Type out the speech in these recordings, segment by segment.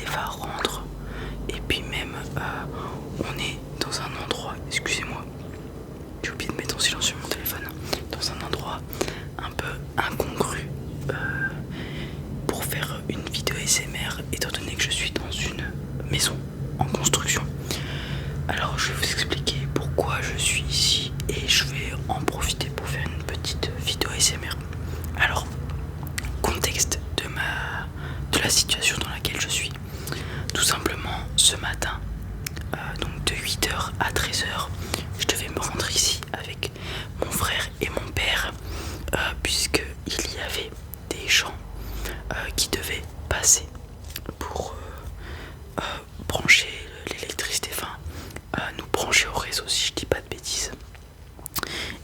arrive à rendre. Et puis même, on est dans un endroit, excusez-moi, j'ai oublié de mettre en silence sur mon téléphone, dans un endroit un peu incongru pour faire une vidéo ASMR, étant donné que je suis dans une maison en construction. Alors je vais vous expliquer pourquoi je suis ici et je vais en profiter pour faire une petite vidéo ASMR. Alors, contexte de la situation dans laquelle je suis. Tout simplement, ce matin, donc de 8h à 13h, je devais me rendre ici avec mon frère et mon père, puisqu'il y avait des gens qui devaient passer pour brancher l'électricité, enfin nous brancher au réseau si je dis pas de bêtises.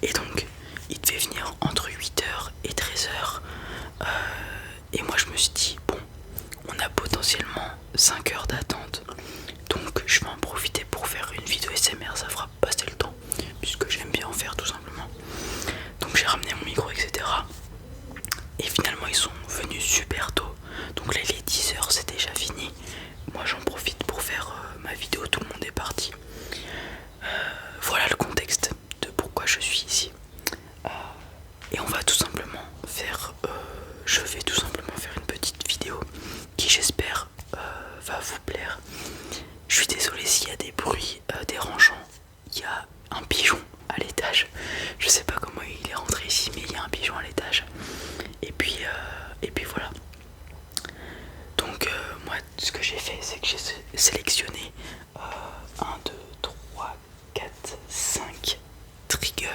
Et donc il devait venir entre 8h et 13h, et moi je me suis dit bon, on a potentiellement 5 heures d'attente, donc je vais en profiter pour faire une vidéo SMR, ça fera passer le temps puisque j'aime bien en faire tout simplement. Donc j'ai ramené mon micro, etc. Et finalement ils sont venus super tôt, donc là il est 10h, c'est déjà fini. Moi j'en profite pour faire ma vidéo, tout le monde est parti. Voilà le contexte de pourquoi je suis ici. Et on va tout simplement faire, je vais tout simplement faire une petite vidéo qui j'espère va vous plaire. Je suis désolé s'il y a des bruits dérangeants. Il y a un pigeon à l'étage. Je sais pas comment il est rentré ici, mais il y a un pigeon à l'étage. Et puis voilà. Donc moi ce que j'ai fait, c'est que j'ai sélectionné 1, 2, 3, 4, 5 triggers,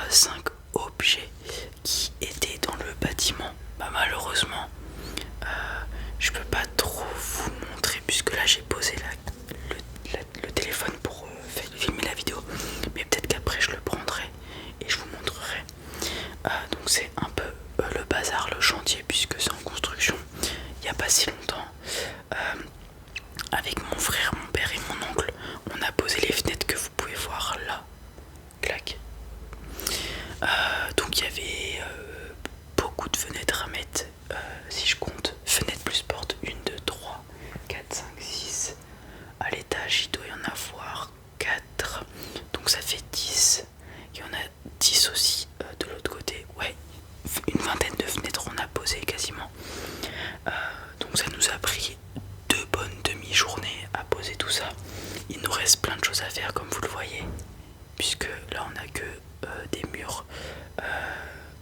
5 objets qui étaient dans le bâtiment. Malheureusement je peux pas trop vous montrer puisque là j'ai posé le téléphone pour filmer la vidéo, mais peut-être qu'après je le prendrai et je vous montrerai. Donc c'est un peu le bazar, le chantier, puisque c'est en construction. Il n'y a pas si longtemps, avec mon frère, mon père et mon oncle, on a posé les fenêtres que vous pouvez voir là. Clac. Donc il y avait beaucoup de fenêtres à mettre. Si je compte fenêtre plus porte, 1, 2, 3, 4, 5, 6. À l'étage il doit y en avoir 4, donc ça fait 10. Il y en a 10 aussi de l'autre côté. Ouais, une vingtaine de fenêtres on a posé quasiment. Donc ça nous a pris 2 bonnes demi-journées à poser tout ça. Il nous reste plein de choses à faire comme vous le voyez, puisque là on a que des murs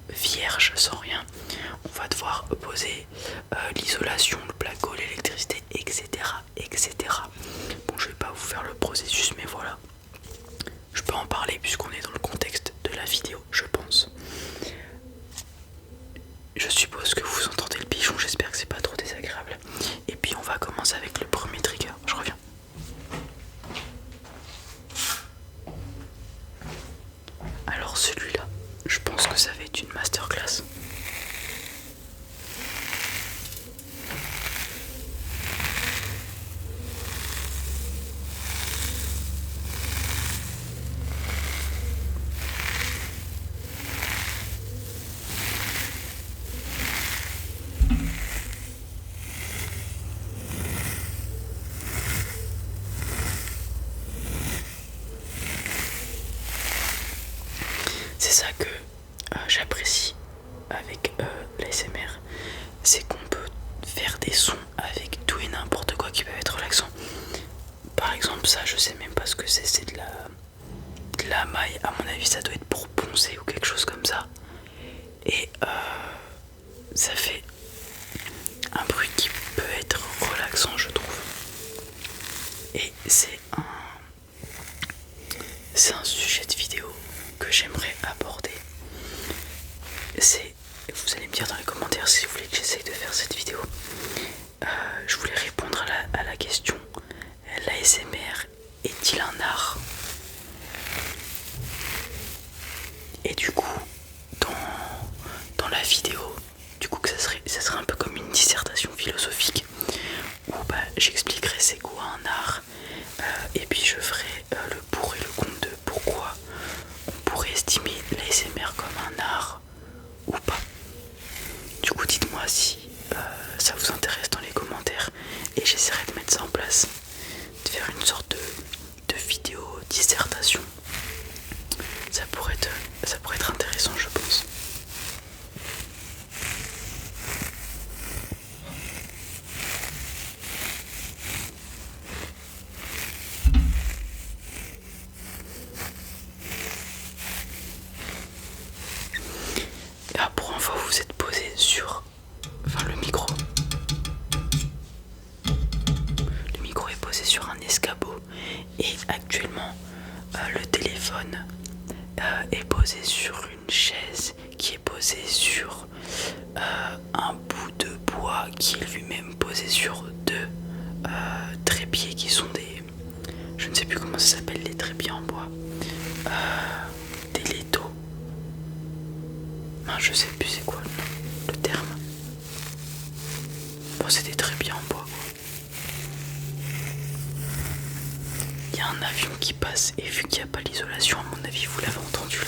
vierges sans rien. On va devoir poser l'isolation, le placo, l'électricité, etc., etc. Bon, je vais pas vous faire le processus, mais voilà, je peux en parler puisqu'on est dans le contexte de la vidéo, je pense. Je suppose que vous entendez le pigeon, j'espère que c'est pas trop désagréable. Et puis on va commencer avec le premier trigger, je reviens. Alors celui-là, je pense que ça va être une masterclass. C'est ça que j'apprécie avec l'ASMR, c'est qu'on peut faire des sons avec tout et n'importe quoi qui peut être relaxant. Par exemple ça, je sais même pas ce que c'est de la maille, à mon avis ça doit être pour poncer ou quelque chose comme ça. Et ça fait un bruit qui peut être relaxant, je trouve. Et c'est un sujet de vidéo que j'aimerais aborder. Vous allez me dire dans les commentaires si vous voulez que j'essaye de faire cette vidéo. Je voulais répondre à la question: l'ASMR est-il un art? Et du coup, dans la vidéo, du coup que ça serait un peu comme une dissertation philosophique où j'expliquerai c'est quoi un art, et puis je ferai le pour et le contre de pourquoi on pourrait estimer l'ASMR comme un art ou pas. Du coup dites-moi si ça vous intéresse dans les commentaires et posé sur un escabeau et actuellement le téléphone est posé sur une chaise qui est posée sur un bout de bois qui est lui-même posé sur deux trépieds qui sont des... Je ne sais plus comment ça s'appelle les trépieds en bois. Des létaux. Je sais plus c'est quoi le terme. Bon, c'est des trépieds en bois. Il y a un avion qui passe et vu qu'il n'y a pas l'isolation, à mon avis vous l'avez entendu là.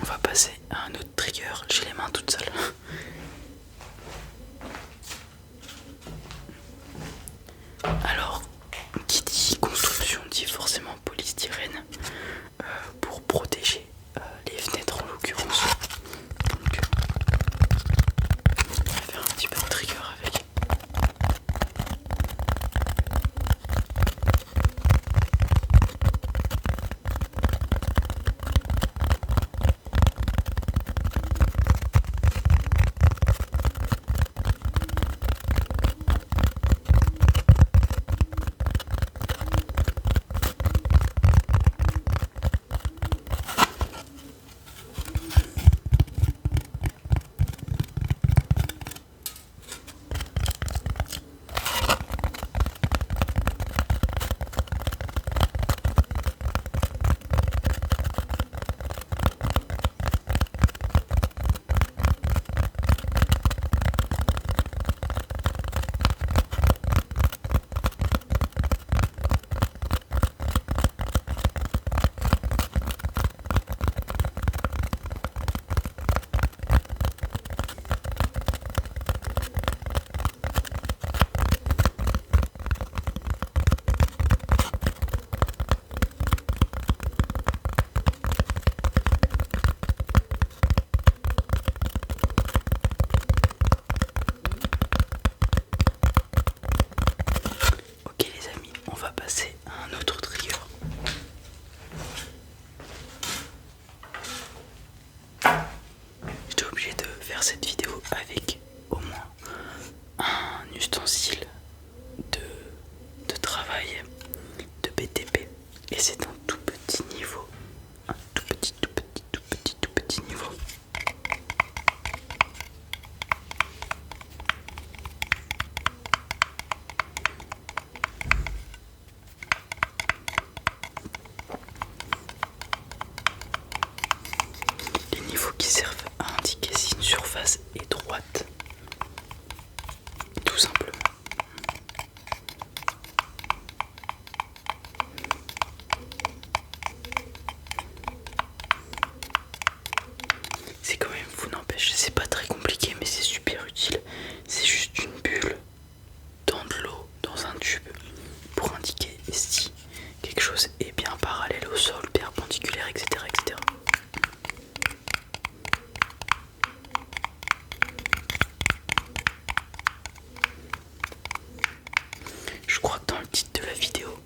On va passer à un autre trigger, j'ai les mains toutes sales. Alors, qui dit construction dit forcément polystyrène pour protéger les fenêtres en l'occurrence. Donc, on va faire un petit peu de trigger avec. Cette vidéo avec au moins un ustensile de travail de BTP et c'est un tout petit niveau, un tout petit niveau. Les niveaux qui servent à indiquer si une surface est droite, tout simplement. C'est quand même fou, n'empêche, c'est pas très compliqué mais c'est super utile. C'est juste une bulle dans de l'eau, dans un tube, pour indiquer si quelque chose est bien parallèle au sol, perpendiculaire, etc. etc. Je crois que dans le titre de la vidéo,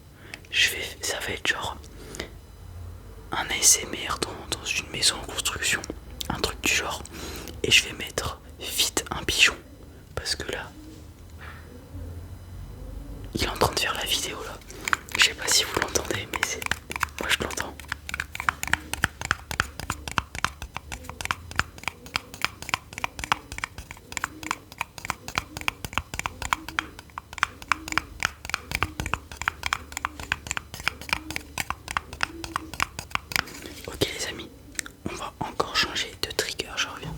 ça va être genre un ASMR dans une maison en construction, un truc du genre, et je vais mettre vite un pigeon parce que là, il est en train de faire la vidéo là. Je sais pas si vous l'entendez, mais moi je l'entends. Ok les amis, on va encore changer de trigger, je reviens.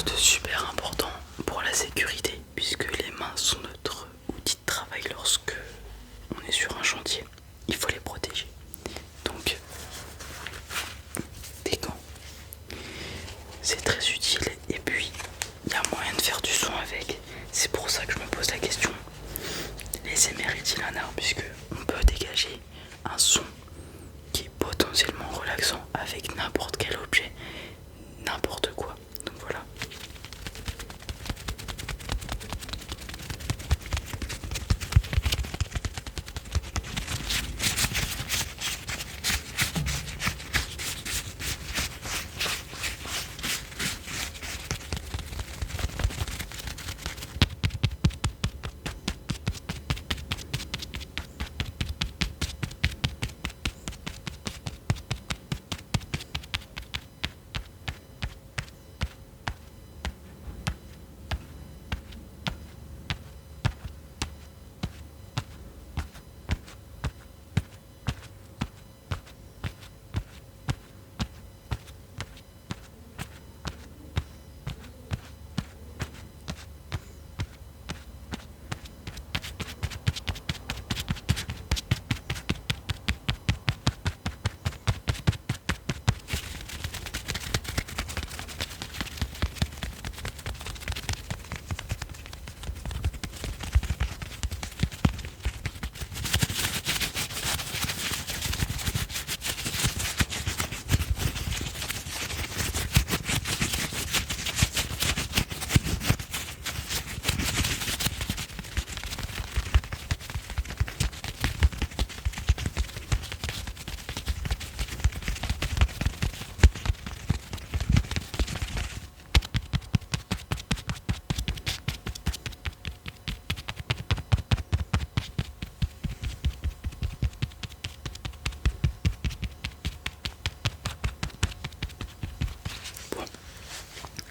chose de super important pour la sécurité, puisque les mains sont notre outil de travail lorsque on est sur un chantier. Il faut les protéger. Donc, des gants, c'est très utile. Et puis, il y a moyen de faire du son avec. C'est pour ça que je me pose la question. L'ASMR est-il un art, puisque on peut dégager un son qui est potentiellement relaxant avec n'importe quel objet, n'importe quoi. Donc voilà.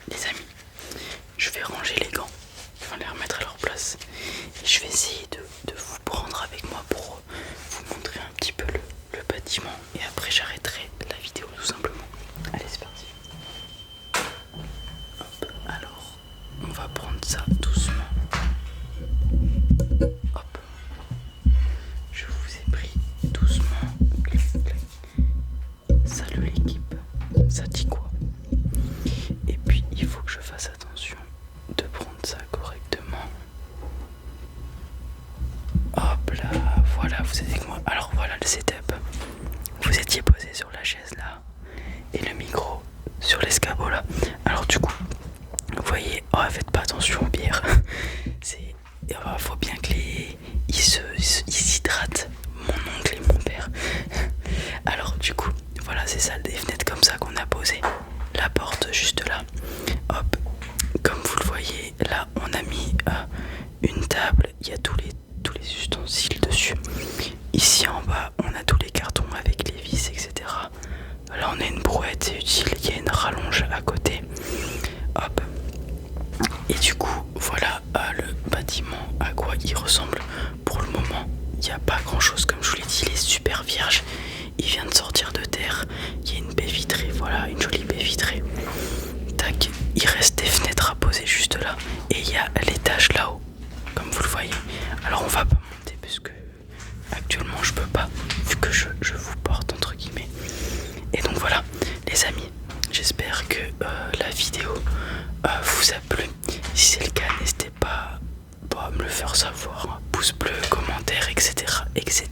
Les amis, je vais ranger les gants, je vais les remettre à leur place et je vais essayer de vous prendre avec moi pour vous montrer un petit peu le bâtiment et après j'arrêterai la vidéo tout simplement. Allez, c'est parti. Hop, alors on va prendre ça doucement. Hop, je vous ai pris doucement. Clac, clac. Salut l'équipe, ça dit quoi? Et puis il faut que je fasse attention de prendre ça correctement. Hop là, voilà, vous êtes avec moi. Alors voilà le setup. Vous étiez posé sur la chaise là et le micro sur l'escabeau là. Alors du coup, vous voyez, oh faites pas attention aux bières. C'est, faut bien que ils s'hydratent. Mon oncle et mon père. Alors du coup, voilà, c'est ça, des fenêtres comme ça qu'on a posées. La porte juste là. Hop, comme vous le voyez, là on a mis une table, il y a tous les ustensiles dessus. Ici en bas, on a tous les cartons avec les vis, etc. Là on a une brouette, c'est utile, il y a une rallonge à côté. Hop. Et du coup, voilà le bâtiment, à quoi il ressemble. Pour le moment, il n'y a pas grand chose, comme je vous l'ai dit, il est super vierge. Il vient de sortir de terre. Il y a une baie vitrée, voilà, une jolie baie vitrée. Tac, il reste des fenêtres à poser juste là. Et il y a l'étage là-haut, comme vous le voyez. Alors on va pas monter parce que actuellement je peux pas, vu que je vous porte entre guillemets. Et donc voilà, les amis, j'espère que la vidéo vous a plu. Si c'est le cas, n'hésitez pas à me le faire savoir. Pouce bleu, commentaire, etc. etc.